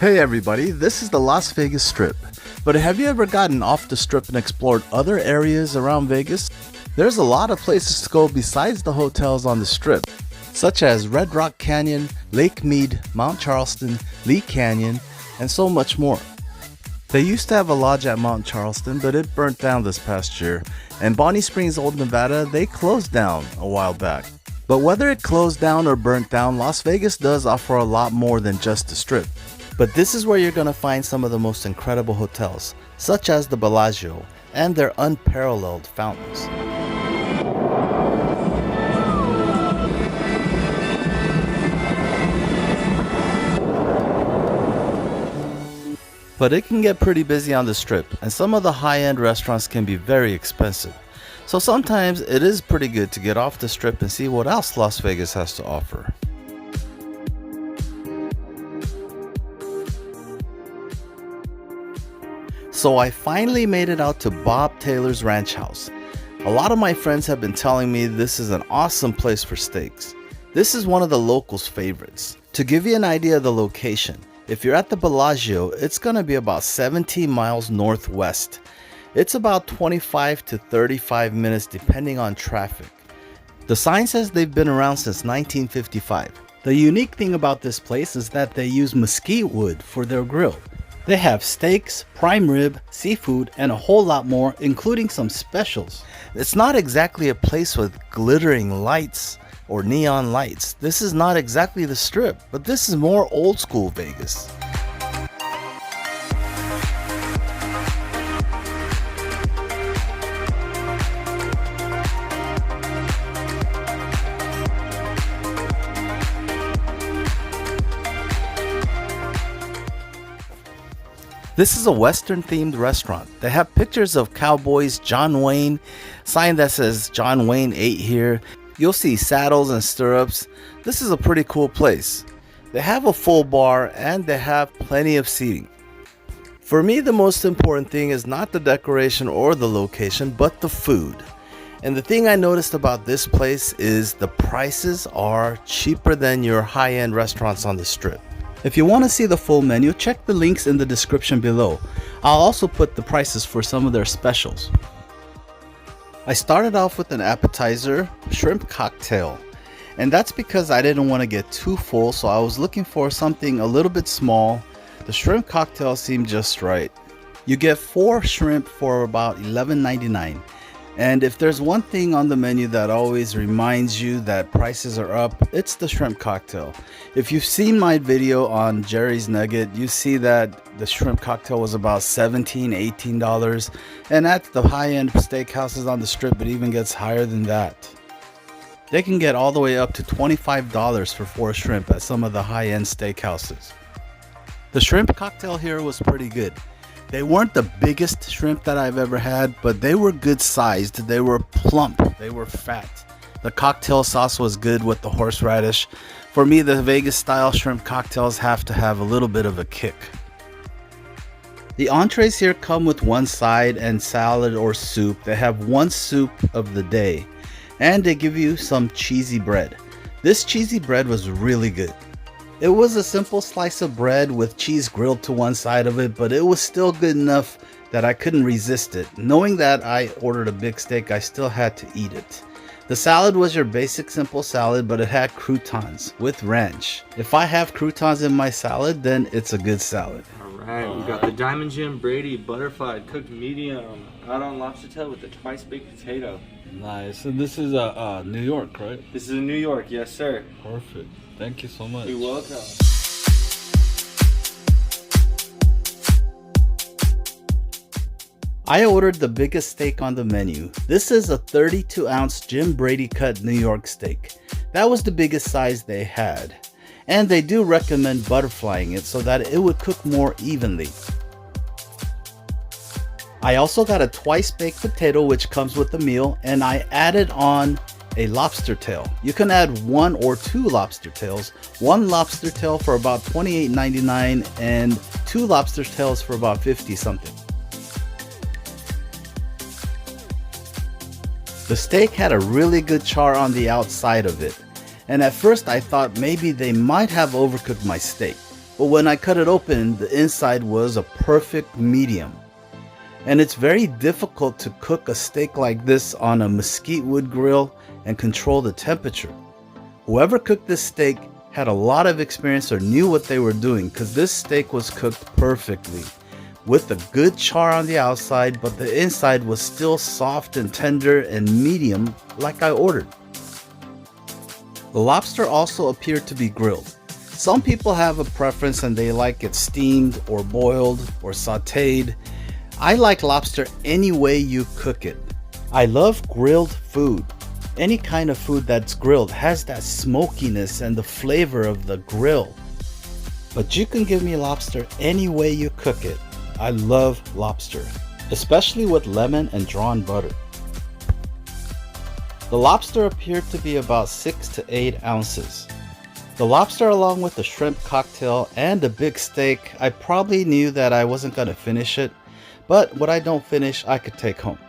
Hey everybody, this is the Las Vegas Strip. But have you ever gotten off the strip and explored other areas around Vegas? There's a lot of places to go besides the hotels on the strip, such as Red Rock Canyon, Lake Mead, Mount Charleston, Lee Canyon, and so much more. They used to have a lodge at Mount Charleston, but it burnt down this past year, and Bonnie Springs, Old Nevada, they closed down a while back. But whether it closed down or burnt down, Las Vegas does offer a lot more than just the strip. But this is where you're going to find some of the most incredible hotels, such as the Bellagio and their unparalleled fountains. But it can get pretty busy on the strip, and some of the high-end restaurants can be very expensive. So sometimes it is pretty good to get off the strip and see what else Las Vegas has to offer. So I finally made it out to Bob Taylor's Ranch House. A lot of my friends have been telling me this is an awesome place for steaks. This is one of the locals' favorites. To give you an idea of the location, if you're at the Bellagio, it's going to be about 17 miles northwest. It's about 25 to 35 minutes depending on traffic. The sign says they've been around since 1955. The unique thing about this place is that they use mesquite wood for their grill. They have steaks, prime rib, seafood, and a whole lot more, including some specials. It's not exactly a place with glittering lights or neon lights. This is not exactly the strip, but this is more old school Vegas. This is a Western themed restaurant. They have pictures of cowboys, John Wayne, sign that says John Wayne ate here. You'll see saddles and stirrups. This is a pretty cool place. They have a full bar and they have plenty of seating. For me, the most important thing is not the decoration or the location, but the food. And the thing I noticed about this place is the prices are cheaper than your high-end restaurants on the strip. If you want to see the full menu, check the links in the description below. I'll also put the prices for some of their specials. I started off with an appetizer, shrimp cocktail, and that's because I didn't want to get too full, so I was looking for something a little bit small. The shrimp cocktail seemed just right. You get 4 shrimp for about $11.99. And if there's one thing on the menu that always reminds you that prices are up, it's the shrimp cocktail. If you've seen my video on Jerry's Nugget, you see that the shrimp cocktail was about $17, $18. And at the high-end steakhouses on the strip, it even gets higher than that. They can get all the way up to $25 for 4 shrimp at some of the high-end steakhouses. The shrimp cocktail here was pretty good. They weren't the biggest shrimp that I've ever had, but they were good sized. They were plump. They were fat. The cocktail sauce was good with the horseradish. For me, the Vegas style shrimp cocktails have to have a little bit of a kick. The entrees here come with one side and salad or soup. They have one soup of the day, and they give you some cheesy bread. This cheesy bread was really good. It was a simple slice of bread with cheese grilled to one side of it, but it was still good enough that I couldn't resist it. Knowing that I ordered a big steak, I still had to eat it. The salad was your basic simple salad, but it had croutons with ranch. If I have croutons in my salad, then it's a good salad. Alright, we got the Diamond Jim Brady butterfly cooked medium add-on lobster tail with the twice baked potato. Nice. And this is New York, right? This is in New York, yes sir. Perfect. Thank you so much. You're welcome. I ordered the biggest steak on the menu. This is a 32-ounce Jim Brady cut New York steak. That was the biggest size they had. And they do recommend butterflying it so that it would cook more evenly. I also got a twice baked potato which comes with the meal, and I added on a lobster tail. You can add 1 or 2 lobster tails. 1 lobster tail for about $28.99 and 2 lobster tails for about 50 something. The steak had a really good char on the outside of it, and at first I thought maybe they might have overcooked my steak. but when I cut it open, the inside was a perfect medium. And it's very difficult to cook a steak like this on a mesquite wood grill and control the temperature. Whoever cooked this steak had a lot of experience or knew what they were doing, because this steak was cooked perfectly with a good char on the outside, but the inside was still soft and tender and medium like I ordered. The lobster also appeared to be grilled. Some people have a preference and they like it steamed or boiled or sauteed. I like lobster any way you cook it. I love grilled food. Any kind of food that's grilled has that smokiness and the flavor of the grill. But you can give me lobster any way you cook it. I love lobster, especially with lemon and drawn butter. The lobster appeared to be about 6 to 8 ounces. The lobster, along with the shrimp cocktail and the big steak, I probably knew that I wasn't going to finish it, but what I don't finish, I could take home.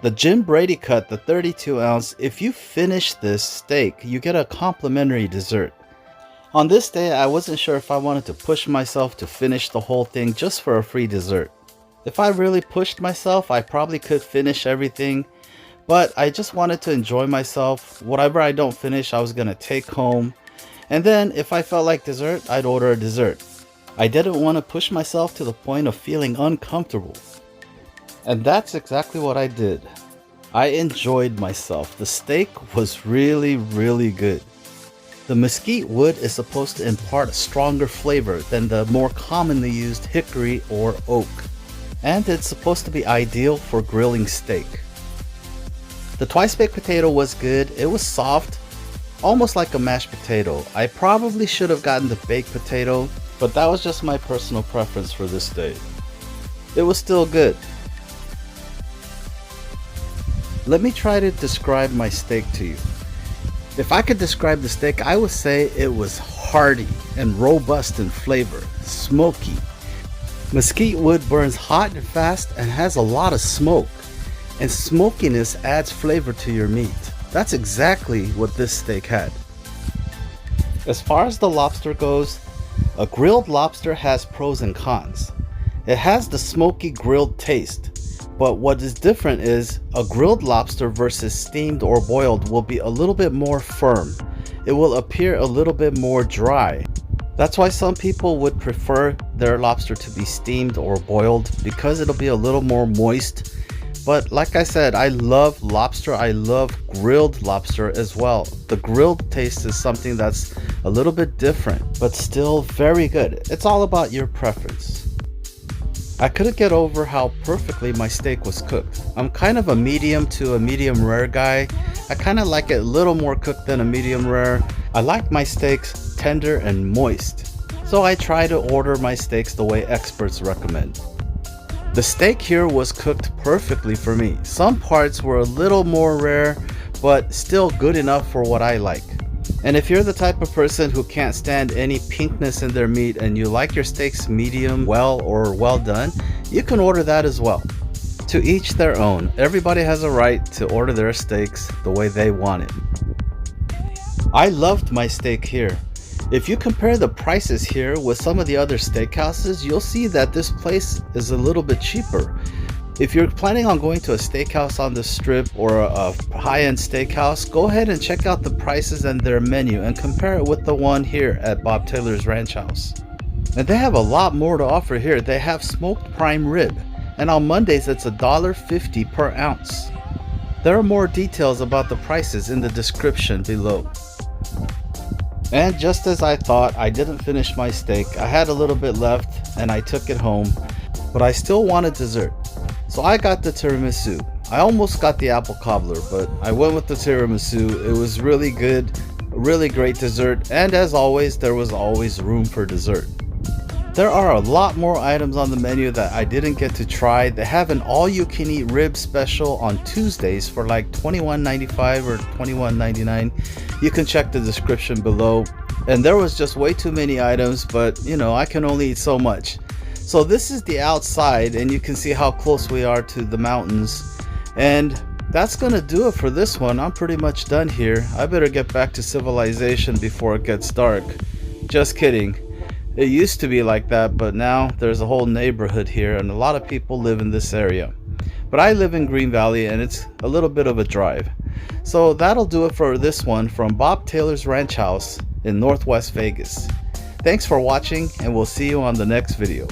The Jim Brady cut, the 32 ounce, if you finish this steak, you get a complimentary dessert. On this day, I wasn't sure if I wanted to push myself to finish the whole thing just for a free dessert. If I really pushed myself, I probably could finish everything, but I just wanted to enjoy myself. Whatever I don't finish, I was going to take home. And then if I felt like dessert, I'd order a dessert. I didn't want to push myself to the point of feeling uncomfortable. And that's exactly what I did. I enjoyed myself. The steak was really, really good. The mesquite wood is supposed to impart a stronger flavor than the more commonly used hickory or oak. And it's supposed to be ideal for grilling steak. The twice baked potato was good. It was soft, almost like a mashed potato. I probably should have gotten the baked potato, but that was just my personal preference for this day. It was still good. Let me try to describe my steak to you. If I could describe the steak, I would say it was hearty and robust in flavor, smoky. Mesquite wood burns hot and fast and has a lot of smoke, and smokiness adds flavor to your meat. That's exactly what this steak had. As far as the lobster goes, a grilled lobster has pros and cons. It has the smoky grilled taste, but what is different is a grilled lobster versus steamed or boiled will be a little bit more firm. It will appear a little bit more dry. That's why some people would prefer their lobster to be steamed or boiled, because it'll be a little more moist. But like I said, I love lobster. I love grilled lobster as well. The grilled taste is something that's a little bit different, but still very good. It's all about your preference. I couldn't get over how perfectly my steak was cooked. I'm kind of a medium to a medium rare guy. I kind of like it a little more cooked than a medium rare. I like my steaks tender and moist, so I try to order my steaks the way experts recommend. The steak here was cooked perfectly for me. Some parts were a little more rare, but still good enough for what I like. And if you're the type of person who can't stand any pinkness in their meat and you like your steaks medium well or well done, you can order that as well. To each their own. Everybody has a right to order their steaks the way they want it. I loved my steak here. If you compare the prices here with some of the other steakhouses, you'll see that this place is a little bit cheaper. If you're planning on going to a steakhouse on the strip or a high-end steakhouse, go ahead and check out the prices and their menu and compare it with the one here at Bob Taylor's Ranch House. And they have a lot more to offer here. They have smoked prime rib, and on Mondays it's $1.50 per ounce. There are more details about the prices in the description below. And just as I thought, I didn't finish my steak. I had a little bit left and I took it home, but I still wanted dessert. So I got the tiramisu. I almost got the apple cobbler, but I went with the tiramisu. It was really good, really great dessert, and as always, there was always room for dessert. There are a lot more items on the menu that I didn't get to try. They have an all-you-can-eat rib special on Tuesdays for like $21.95 or $21.99. You can check the description below. And there was just way too many items, but you know, I can only eat so much. So this is the outside, and you can see how close we are to the mountains. And that's gonna do it for this one. I'm pretty much done here. I better get back to civilization before it gets dark. Just kidding. It used to be like that, but now there's a whole neighborhood here and a lot of people live in this area. But I live in Green Valley and it's a little bit of a drive. So that'll do it for this one from Bob Taylor's Ranch House in Northwest Vegas. Thanks for watching and we'll see you on the next video.